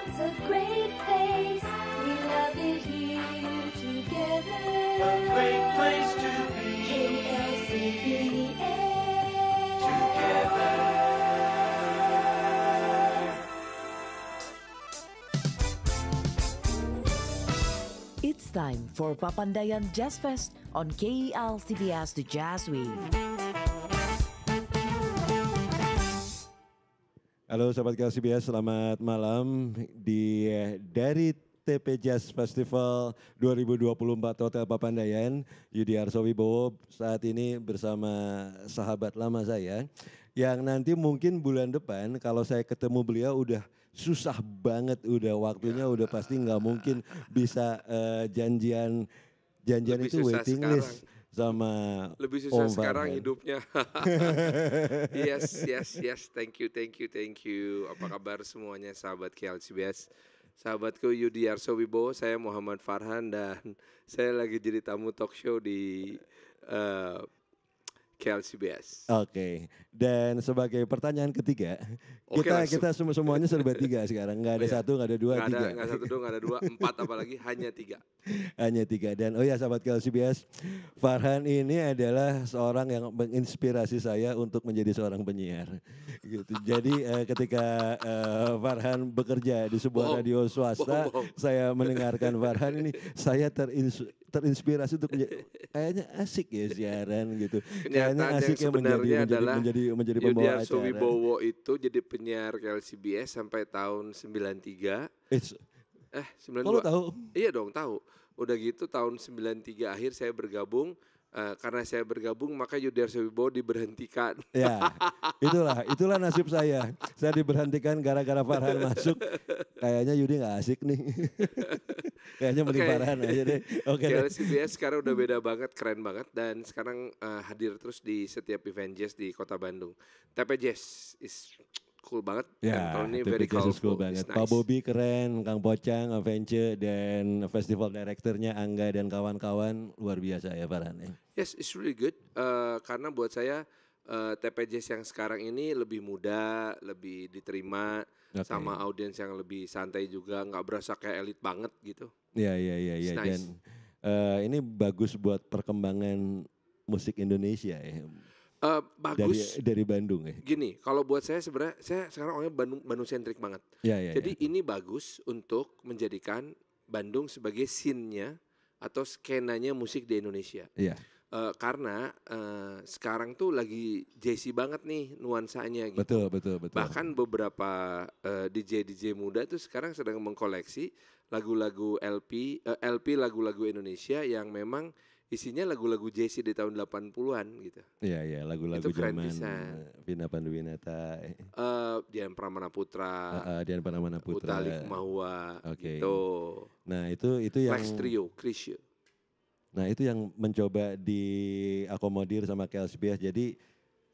It's a great place. We love it here together. A great place to be KLCBS. together. It's time for Papandayan Jazz Fest on KELCBS The Jazz Wave. Halo sahabat KLCBS, selamat malam dari TP Jazz Festival 2024 Hotel Papandayan. Yudi Arsowibowo saat ini bersama sahabat lama saya yang nanti mungkin bulan depan kalau saya ketemu beliau udah susah banget, udah waktunya udah pasti nggak mungkin bisa janjian Lebih itu susah waiting sekarang. list sama Lebih susah Om sekarang Farhan. hidupnya. Yes. Thank you. Apa kabar semuanya sahabat KLCBS? Sahabatku Yudi Arsowibowo, saya Muhammad Farhan dan saya lagi jadi tamu talk show di KLCBS. Oke, dan sebagai pertanyaan ketiga, Oke, kita semuanya serba tiga sekarang, nggak ada Oh iya. satu, nggak ada dua, tiga. Nggak satu dong, nggak ada dua, empat apalagi hanya tiga. Hanya tiga. Dan oh ya sahabat KLCBS, Farhan ini adalah seorang yang menginspirasi saya untuk menjadi seorang penyiar. Gitu. Jadi ketika Farhan bekerja di sebuah Bohong. radio swasta, Bohong. saya mendengarkan Farhan ini, saya terinspirasi untuk kayaknya asik ya siaran gitu. Kayaknya Kenyataan asik yang ya sebenarnya adalah menjadi Yudi pembawa acara. Arsowibowo itu jadi penyiar KLCBS sampai tahun 93. It's, 92. kalau tahu? Iya dong tahu. Udah gitu tahun 93 akhir saya bergabung. Karena saya bergabung maka Yudi Arsowibowo diberhentikan. Ya, itulah nasib saya. Saya diberhentikan gara-gara Farhan masuk. Kayaknya Yudi nggak asik nih. Kayaknya mending Oke. Farhan aja deh. Oke. deh. KLCBS sekarang udah beda banget, keren banget. Dan sekarang hadir terus di setiap event jazz di kota Bandung. TP Jazz is cool banget. Ya, tahun ini TP very Jazz is cool colorful. banget. It's Pak nice. Bobby keren, Kang Pocang, Avence, dan festival directornya Angga dan kawan-kawan luar biasa ya Farhan. Yes, it's really good. Karena buat saya TP Jazz yang sekarang ini lebih muda, lebih diterima Oke. sama audiens yang lebih santai juga, nggak berasa kayak elit banget gitu. Iya. It's nice. Dan ini bagus buat perkembangan musik Indonesia ya. Bagus. Dari Bandung ya. Gini, kalau buat saya sebenarnya saya sekarang orangnya Bandung sentrik banget. Iya. Jadi ini bagus untuk menjadikan Bandung sebagai scene-nya atau skenanya musik di Indonesia. Iya. Karena sekarang tuh lagi jazzy banget nih nuansanya gitu. Betul. Bahkan beberapa DJ muda tuh sekarang sedang mengkoleksi lagu-lagu LP lagu-lagu Indonesia yang memang isinya lagu-lagu jazzy di tahun 80-an gitu. Iya, lagu-lagu Itu keren zaman pisan. Vina Panduwinata, Dian Pramana Putra, Dian Pramana Putra. Utalik Mahua Oke. gitu. Nah, itu yang Lex Trio, Krisye. Nah, itu yang mencoba diakomodir sama KLCBS. Jadi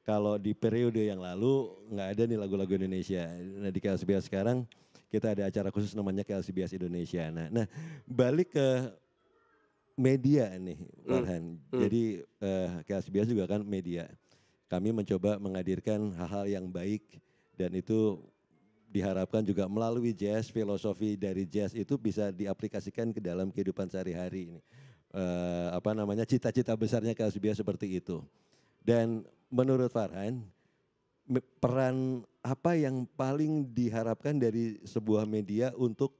kalau di periode yang lalu nggak ada nih lagu-lagu Indonesia. Nah, di KLCBS sekarang kita ada acara khusus namanya KLCBS Indonesia. Nah, balik ke media nih, Farhan. Jadi KLCBS juga kan media. Kami mencoba menghadirkan hal-hal yang baik dan itu diharapkan juga melalui jazz, filosofi dari jazz itu bisa diaplikasikan ke dalam kehidupan sehari-hari ini. Cita-cita besarnya KLCBS seperti itu. Dan menurut Farhan, peran apa yang paling diharapkan dari sebuah media untuk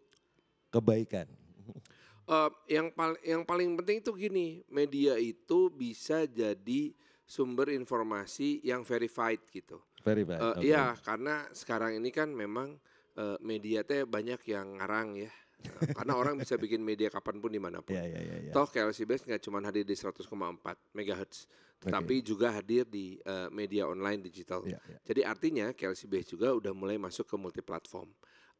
kebaikan? Yang paling penting itu gini, media itu bisa jadi sumber informasi yang verified gitu. Verified. oke. Iya, karena sekarang ini kan memang media teh banyak yang ngarang ya. Karena orang bisa bikin media kapanpun dimanapun. Iya. Toh KLCBS nggak cuma hadir di 100,4 MHz, tetapi juga hadir di media online digital. Iya. Jadi artinya KLCBS juga udah mulai masuk ke multiplatform.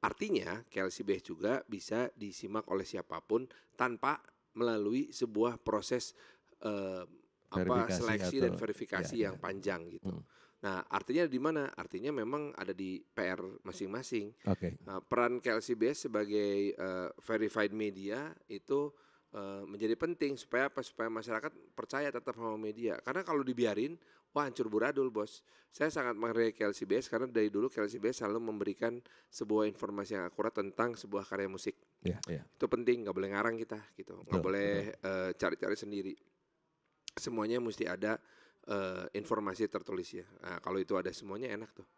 Artinya KLCBS juga bisa disimak oleh siapapun tanpa melalui sebuah proses Verifikasi seleksi atau- dan verifikasi ya, yang ya. panjang gitu. Nah, artinya di mana? Artinya memang ada di PR masing-masing. Oke. Nah, peran KLCBS sebagai verified media itu menjadi penting supaya apa? Supaya masyarakat percaya tetap sama media. Karena kalau dibiarin, wah hancur buradul bos. Saya sangat menghargai KLCBS karena dari dulu KLCBS selalu memberikan sebuah informasi yang akurat tentang sebuah karya musik. Iya, iya. Itu penting, nggak boleh ngarang kita gitu, nggak Betul, boleh cari-cari sendiri. Semuanya mesti ada informasi tertulisnya. Nah, kalau itu ada semuanya enak tuh.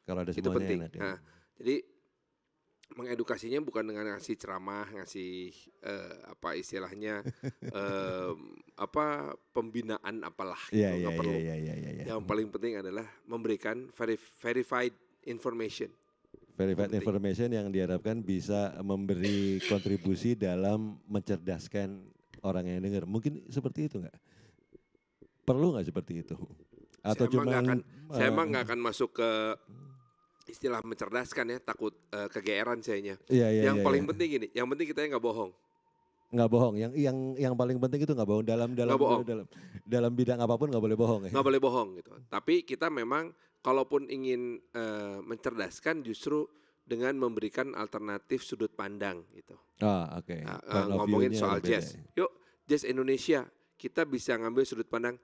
Kalau ada Itu semuanya penting. enak ya. Nah, jadi mengedukasinya bukan dengan ngasih ceramah, ngasih apa istilahnya pembinaan apalah gitu, Iya, iya, nggak perlu. iya, iya, iya, iya. Yang paling penting adalah memberikan verified information. Verified penting. information yang diharapkan bisa memberi kontribusi dalam mencerdaskan orang yang dengar. Mungkin seperti itu nggak? Perlu nggak seperti itu? Atau Saya emang nggak akan masuk ke istilah mencerdaskan ya, takut kegeeran sayanya. Iya, iya, Yang iya, paling iya. penting gini, yang penting kita nggak bohong. Nggak bohong. Yang paling penting itu nggak bohong dalam Nggak bohong. dalam bidang apapun nggak boleh bohong ya. Nggak boleh bohong gitu. Tapi kita memang kalaupun ingin mencerdaskan justru dengan memberikan alternatif sudut pandang gitu. Ah, oke. Nah, Point of ngomongin view-nya soal berbeda jazz. ya. Yuk, jazz Indonesia. Kita bisa ngambil sudut pandang,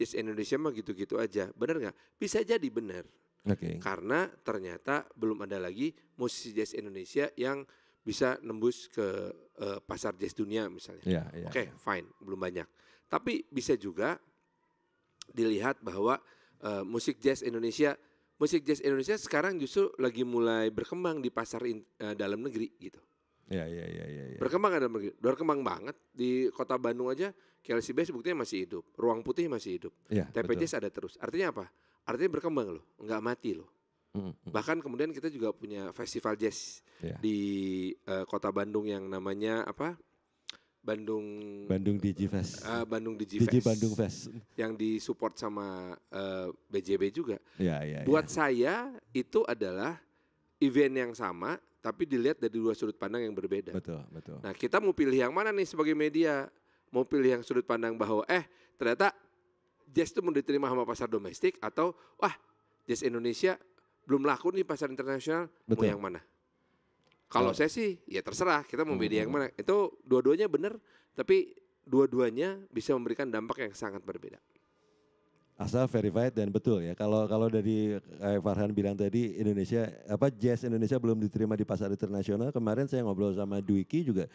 jazz Indonesia mah gitu-gitu aja. Bener nggak? Bisa jadi bener. Oke. Karena ternyata belum ada lagi musisi jazz Indonesia yang bisa nembus ke pasar jazz dunia misalnya. Iya, iya. Oke, fine, belum banyak. Tapi bisa juga dilihat bahwa musik jazz Indonesia sekarang justru lagi mulai berkembang di pasar dalam negeri gitu. Iya, iya, iya, iya. Berkembang dalam negeri, berkembang banget di kota Bandung aja. KLCBS buktinya masih hidup, Ruang Putih masih hidup, Iya, TPJS ada terus. Artinya apa? Artinya berkembang loh, nggak mati loh. Bahkan kemudian kita juga punya festival jazz Iya. di kota Bandung yang namanya apa? Bandung Digifest. Bandung Digi Bandung Fest. yang disupport sama BJB juga. Iya, iya. Buat saya itu adalah event yang sama tapi dilihat dari dua sudut pandang yang berbeda. Betul, betul. Nah, kita mau pilih yang mana nih sebagai media? Mau pilih yang sudut pandang bahwa ternyata jazz itu mau diterima sama pasar domestik atau jazz Indonesia belum laku nih pasar internasional, mau Betul. yang mana? Kalau saya sih ya terserah, kita mau pilih yang mana. Itu dua-duanya benar, tapi dua-duanya bisa memberikan dampak yang sangat berbeda. Asal verified dan betul ya. Kalau dari kayak Farhan bilang tadi jazz Indonesia belum diterima di pasar internasional. Kemarin saya ngobrol sama Dwiki juga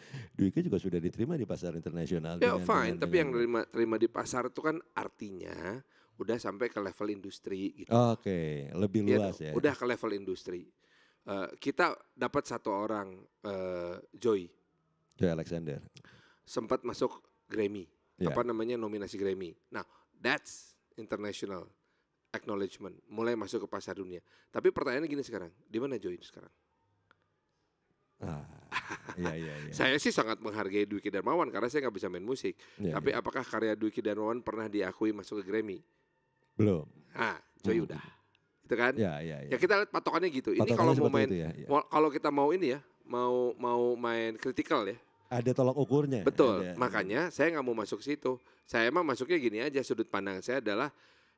sudah diterima di pasar internasional. Ya fine, tapi yang terima di pasar itu kan artinya udah sampai ke level industri gitu. Oke, lebih luas ya. Udah ke level industri. Kita dapat satu orang Joy Alexander. sempat masuk Grammy, Ya. nominasi Grammy. Nah, that's international acknowledgement, mulai masuk ke pasar dunia. Tapi pertanyaannya gini sekarang, di mana Joy sekarang? Iya, iya, iya. Saya sih sangat menghargai Dwiki Darmawan karena saya nggak bisa main musik. Iya, Tapi iya. apakah karya Dwiki Darmawan pernah diakui masuk ke Grammy? Belum. Joy udah, itu kan? Ya, ya, Ya ya. kita lihat patokannya gitu. Ini Patokannya kalau mau seperti main, itu ya, ya. kalau kita mau ini ya, mau main kritikal ya. Ada tolak ukurnya. Betul, ada. makanya saya nggak mau masuk situ. Saya emang masuknya gini aja, sudut pandang saya adalah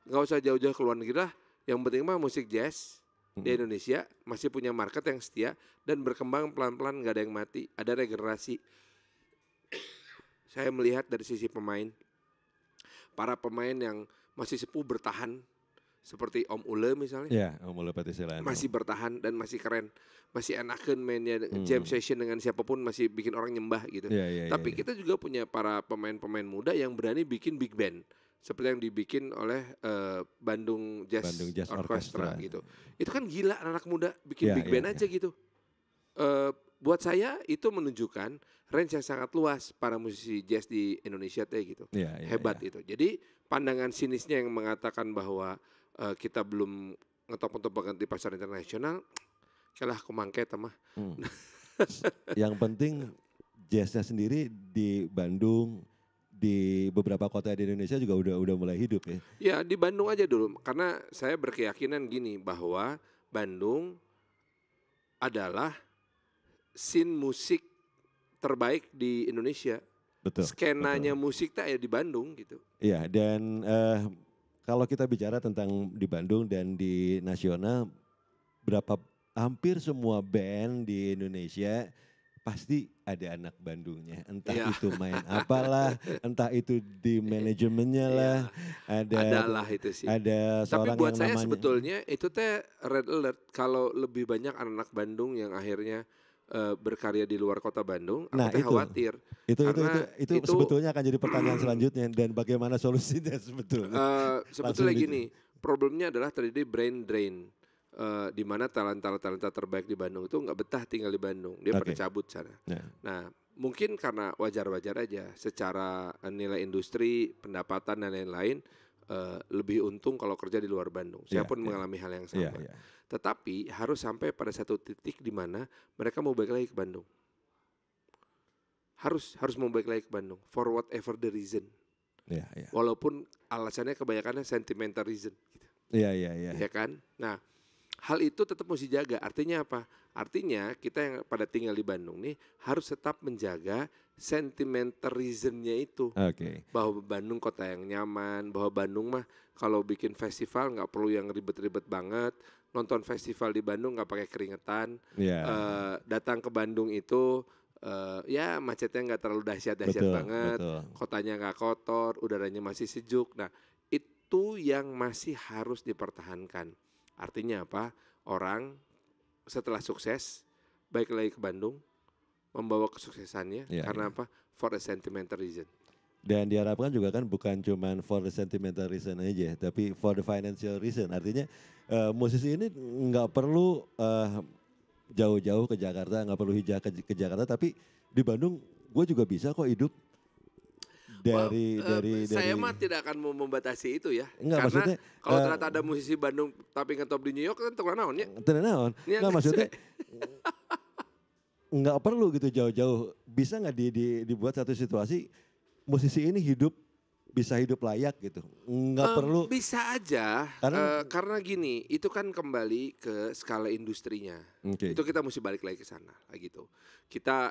nggak usah jauh-jauh ke luar negeri lah. Yang penting mah musik jazz di Indonesia masih punya market yang setia dan berkembang pelan-pelan, nggak ada yang mati, ada regenerasi. Saya melihat dari sisi pemain, para pemain yang masih sepuh bertahan, seperti Om Ule misalnya. Ya, Om Patisilano. Masih bertahan dan masih keren, masih enakan mainnya, jam session dengan siapapun masih bikin orang nyembah gitu. Iya, iya, Tapi iya. kita juga punya para pemain-pemain muda yang berani bikin big band seperti yang dibikin oleh Bandung Jazz Orchestra gitu. Itu kan gila anak muda bikin Iya, big iya, band iya. aja gitu. Buat saya itu menunjukkan range yang sangat luas para musisi jazz di Indonesia teh gitu. Iya, iya, Hebat iya. itu. Jadi pandangan sinisnya yang mengatakan bahwa kita belum ngetop-ngetop banget di pasar internasional, kalah kumangke mah. Yang penting jazznya sendiri di Bandung, di beberapa kota di Indonesia juga udah mulai hidup ya. Ya di Bandung aja dulu, karena saya berkeyakinan gini bahwa Bandung adalah scene musik terbaik di Indonesia. Betul. Skenanya betul. musik tak ya di Bandung gitu. Iya, dan kalau kita bicara tentang di Bandung dan di nasional, hampir semua band di Indonesia pasti ada anak Bandungnya. Entah Iya. itu main apalah, entah itu di manajemennya lah, Adalah itu sih. ada Tapi seorang buat yang saya namanya. sebetulnya itu teh red alert kalau lebih banyak anak Bandung yang akhirnya berkarya di luar kota Bandung, aku Nah, teh itu. khawatir. Itu Karena itu sebetulnya akan jadi pertanyaan selanjutnya dan bagaimana solusinya sebetulnya. sebetulnya Langsung gini, problemnya adalah terjadi brain drain. Di mana talenta terbaik di Bandung itu nggak betah tinggal di Bandung, dia pada Oke. cabut sana. Nah, Nah, mungkin karena wajar-wajar aja, secara nilai industri, pendapatan dan lain-lain lebih untung kalau kerja di luar Bandung. Saya Iya, pun iya. mengalami hal yang iya, sama. iya. Tetapi harus sampai pada satu titik di mana mereka mau balik lagi ke Bandung. Harus mau balik lagi ke Bandung for whatever the reason. Iya, iya. Walaupun alasannya kebanyakannya sentimental reason gitu. Iya, iya, iya. Ya kan? Nah, hal itu tetap mesti jaga. Artinya apa? Artinya kita yang pada tinggal di Bandung nih harus tetap menjaga sentimental reasonnya itu. Oke. Bahwa Bandung kota yang nyaman, bahwa Bandung mah kalau bikin festival nggak perlu yang ribet-ribet banget. Nonton festival di Bandung nggak pakai keringetan. Iya. Datang ke Bandung itu ya macetnya nggak terlalu dahsyat-dahsyat Betul, banget. betul. Kotanya nggak kotor, udaranya masih sejuk. Nah, itu yang masih harus dipertahankan. Artinya apa? Orang setelah sukses balik lagi ke Bandung membawa kesuksesannya Iya, karena iya. apa? For a sentimental reason. Dan diharapkan juga kan bukan cuman for the sentimental reason aja, tapi for the financial reason. Artinya musisi ini nggak perlu jauh-jauh ke Jakarta, nggak perlu hijrah ke Jakarta, tapi di Bandung gue juga bisa kok hidup dari Saya mah tidak akan mau membatasi itu ya. Enggak, Karena maksudnya, kalau ternyata ada musisi Bandung tapi ngetop di New York kan terkenal naon ya. Tenaon. Iya Nggak, kan? maksudnya nggak perlu gitu jauh-jauh. Bisa nggak dibuat satu situasi musisi ini bisa hidup layak gitu. Nggak perlu. Bisa aja Karena- karena gini, itu kan kembali ke skala industrinya. Oke. Itu kita mesti balik lagi ke sana lah gitu. Kita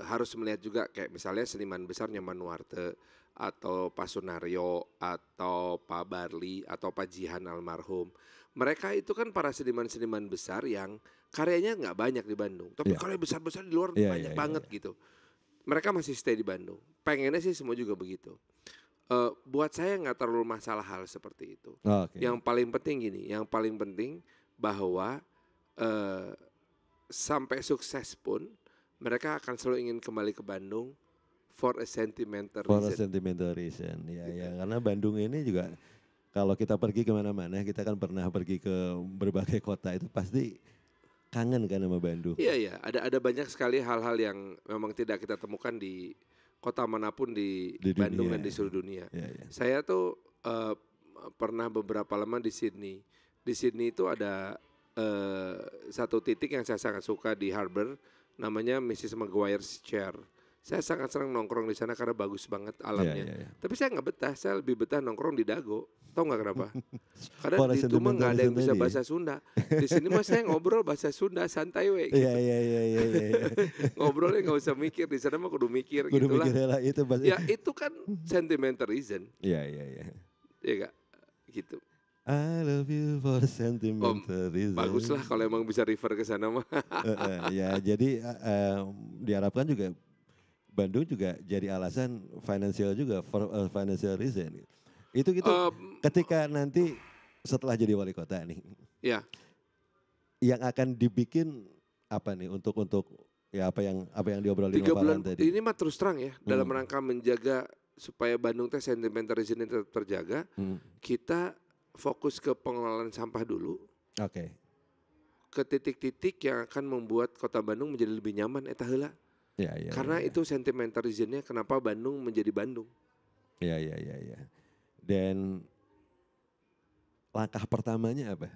harus melihat juga kayak misalnya seniman besar Nyoman Nuarte atau Pak Sunario atau Pak Barli atau Pak Jihan almarhum. Mereka itu kan para seniman-seniman besar yang karyanya nggak banyak di Bandung, tapi Iya. karya besar-besar di luar Iya, banyak iya, banget iya. gitu. Mereka masih stay di Bandung. Pengennya sih semua juga begitu. Buat saya nggak terlalu masalah hal seperti itu. Oke. Yang paling penting gini, yang paling penting bahwa sampai sukses pun mereka akan selalu ingin kembali ke Bandung for a sentimental For a reason. sentimental reason. Ya, karena Bandung ini juga kalau kita pergi kemana-mana, kita kan pernah pergi ke berbagai kota itu pasti kangen kan sama Bandung. Iya, ada banyak sekali hal-hal yang memang tidak kita temukan di kota manapun di Di Bandung dunia. dan di seluruh dunia. Ya, ya. Saya tuh pernah beberapa lama di Sydney. Di Sydney itu ada satu titik yang saya sangat suka di Harbor, namanya Mrs. Maguire's Chair. Saya sangat senang nongkrong di sana karena bagus banget alamnya. Ya. Tapi saya nggak betah, saya lebih betah nongkrong di Dago. Tahu nggak kenapa? Karena For a di itu mah nggak ada yang bisa sentimental bahasa Sunda. Di sini mah saya ngobrol bahasa Sunda santai we. Gitu. Iya. Ngobrolnya nggak usah mikir, di sana mah kudu mikir Kudu gitulah. mikirnya lah itu bahasa. Ya itu kan sentimental reason, Iya. ya nggak? Gitu. I love you for sentimental reason. Baguslah kalau emang bisa refer ke sana mah. Ya, jadi diharapkan juga Bandung juga jadi alasan financial juga for financial reason. Itu ketika nanti setelah jadi wali kota nih, Ya, yang akan dibikin apa nih untuk ya apa yang diobrolin 3 sama bulan Farhan tadi. ini mah terus terang ya, dalam rangka menjaga supaya Bandung teh sentimental reason tetap terjaga, kita fokus ke pengelolaan sampah dulu, Oke. ke titik-titik yang akan membuat kota Bandung menjadi lebih nyaman eta heula. Ya. Karena itu sentimental reasonnya kenapa Bandung menjadi Bandung. Ya. Dan langkah pertamanya apa?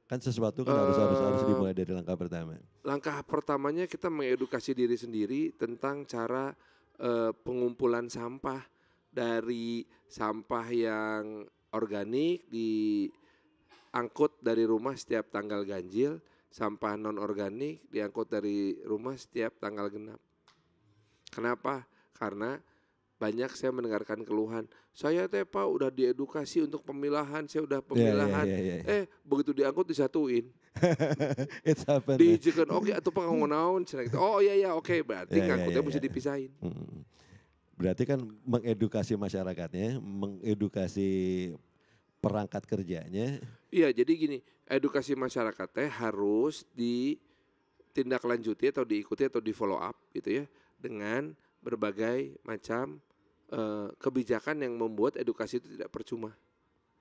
Kan sesuatu kan harus dimulai dari langkah pertama. Langkah pertamanya kita mengedukasi diri sendiri tentang cara pengumpulan sampah, dari sampah yang organik diangkut dari rumah setiap tanggal ganjil, sampah non organik diangkut dari rumah setiap tanggal genap. Kenapa? Karena banyak saya mendengarkan keluhan. Saya teh Pak udah diedukasi untuk pemilahan, saya udah pemilahan. Ya. Begitu diangkut disatuin. It's happened. Diizinkan oke atau pengen naon cenah gitu. Oh iya oke berarti Ya, ya, ngangkutnya ya, mesti ya. dipisahin. Berarti kan mengedukasi masyarakatnya, mengedukasi perangkat kerjanya. Iya, jadi gini, edukasi masyarakatnya harus ditindaklanjuti atau diikuti atau di follow up gitu ya dengan berbagai macam kebijakan yang membuat edukasi itu tidak percuma.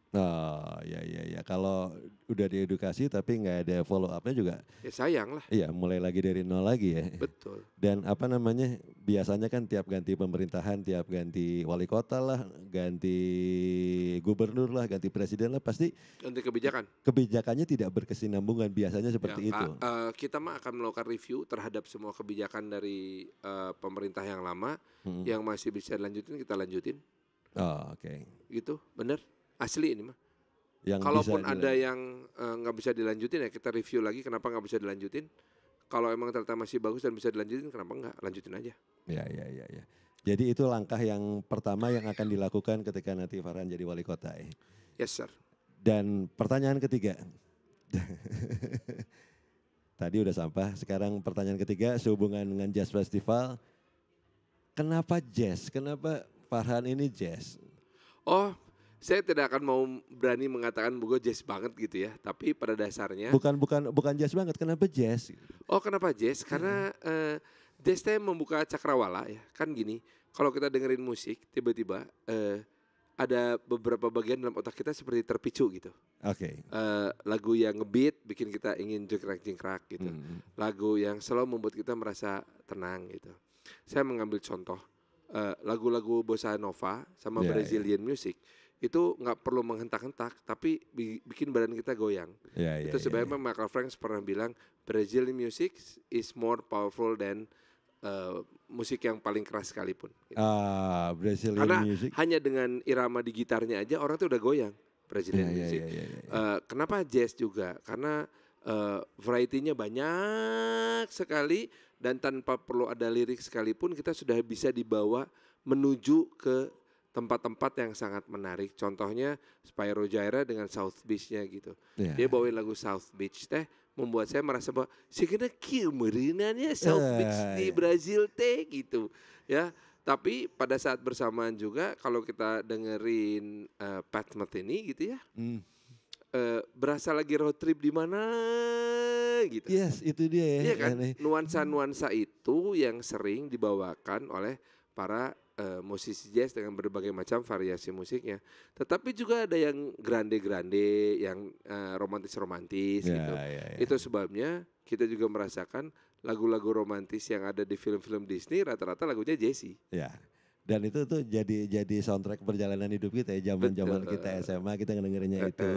Oh ya. Kalau udah diedukasi tapi nggak ada follow up-nya juga, Ya sayang lah. iya mulai lagi dari nol lagi ya. Betul. Dan apa namanya, biasanya kan tiap ganti pemerintahan, tiap ganti wali kota lah, ganti gubernur lah, ganti presiden lah, pasti Ganti kebijakan. kebijakannya tidak berkesinambungan, biasanya seperti itu. Kita mah akan melakukan review terhadap semua kebijakan dari pemerintah yang lama yang masih bisa dilanjutin kita lanjutin Oh oke. gitu, bener. Asli ini mah. Yang Kalaupun bisa ada yang nggak bisa dilanjutin ya kita review lagi kenapa nggak bisa dilanjutin. Kalau emang ternyata masih bagus dan bisa dilanjutin kenapa nggak lanjutin aja. Ya. Jadi itu langkah yang pertama yang akan dilakukan ketika nanti Farhan jadi wali kota ya. Yes sir. Dan pertanyaan ketiga. Tadi udah sampah, sekarang pertanyaan ketiga sehubungan dengan Jazz Festival. Kenapa jazz? Kenapa Farhan ini jazz? Oh, saya tidak akan mau berani mengatakan gue jazz banget gitu ya. Tapi pada dasarnya. Bukan jazz banget, kenapa jazz? Oh kenapa jazz? Karena jazz itu membuka cakrawala ya. Kan gini, kalau kita dengerin musik tiba-tiba ada beberapa bagian dalam otak kita seperti terpicu gitu. Oke. Lagu yang ngebeat bikin kita ingin jengkrak-jengkrak gitu. Lagu yang slow membuat kita merasa tenang gitu. Saya mengambil contoh lagu-lagu bossa nova sama Ya, Brazilian music itu nggak perlu menghentak-hentak tapi bikin badan kita goyang. Ya, Itu sebabnya Michael Franks pernah bilang Brazilian music is more powerful than musik yang paling keras sekalipun. Gitu. Brazilian Karena music. hanya dengan irama di gitarnya aja orang tuh udah goyang Brazilian music. Kenapa jazz juga? Karena variety-nya banyak sekali dan tanpa perlu ada lirik sekalipun kita sudah bisa dibawa menuju ke tempat-tempat yang sangat menarik. Contohnya Spyro Gyra dengan South Beach-nya gitu. Ya. Dia bawain lagu South Beach teh membuat saya merasa bahwa sih kena kieu meureunannya South Beach di Brazil teh gitu. Ya, tapi pada saat bersamaan juga kalau kita dengerin Pat Metheny gitu ya. Berasa lagi road trip di mana gitu. Yes, itu dia ya. Iya kan? Nuansa-nuansa itu yang sering dibawakan oleh para musisi jazz dengan berbagai macam variasi musiknya. Tetapi juga ada yang grande-grande, yang romantis-romantis gitu. Itu sebabnya kita juga merasakan lagu-lagu romantis yang ada di film-film Disney rata-rata lagunya jazzy. Ya. Dan itu tuh jadi soundtrack perjalanan hidup kita ya, zaman-zaman kita SMA kita ngedengerinnya itu.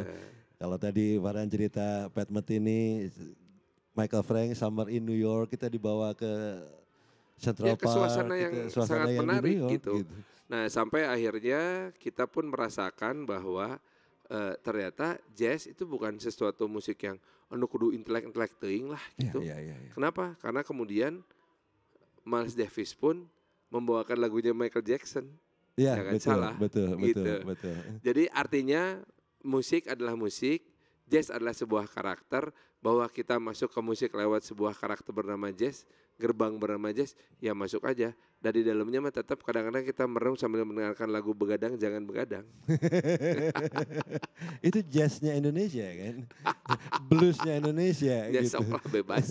Kalau tadi Farhan cerita Pat Metheny, Michael Franks, Summer in New York, kita dibawa ke Central ke suasana Park, yang suasana sangat yang di menarik New York, gitu. Nah sampai akhirnya kita pun merasakan bahwa ternyata jazz itu bukan sesuatu musik yang anu kudu intelek teuing lah gitu. Kenapa? Karena kemudian Miles Davis pun membawakan lagunya Michael Jackson. Iya, Jangan betul, salah. betul. Jadi artinya musik adalah musik, jazz adalah sebuah karakter, bahwa kita masuk ke musik lewat sebuah karakter bernama jazz, gerbang bernama jazz, ya masuk aja. Dan di dalamnya mah tetap kadang-kadang kita merem sambil mendengarkan lagu Begadang Jangan Begadang. Itu jazznya Indonesia kan, bluesnya Indonesia Ya gitu. sok lah bebas.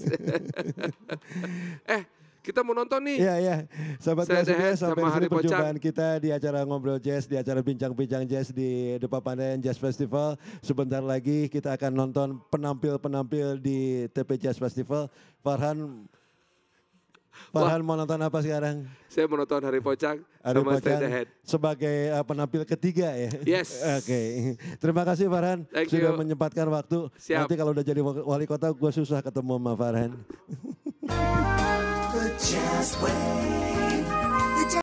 Kita mau nonton nih. Iya. Sahabat Saya KSBS, Dehet sampai sama di sini Hari Pocang. perjumpaan kita di acara Ngobrol Jazz, di acara Bincang-Bincang Jazz di The Papandayan Jazz Festival. Sebentar lagi kita akan nonton penampil-penampil di TP Jazz Festival. Farhan mau nonton apa sekarang? Saya mau nonton Hari Pocang Hari sama Stay Pocang Dehet. sebagai penampil ketiga ya? Yes. Oke. Terima kasih Farhan Thank sudah you. menyempatkan waktu. Siap. Nanti kalau udah jadi wali kota gue susah ketemu sama Farhan. The Jazz Wave.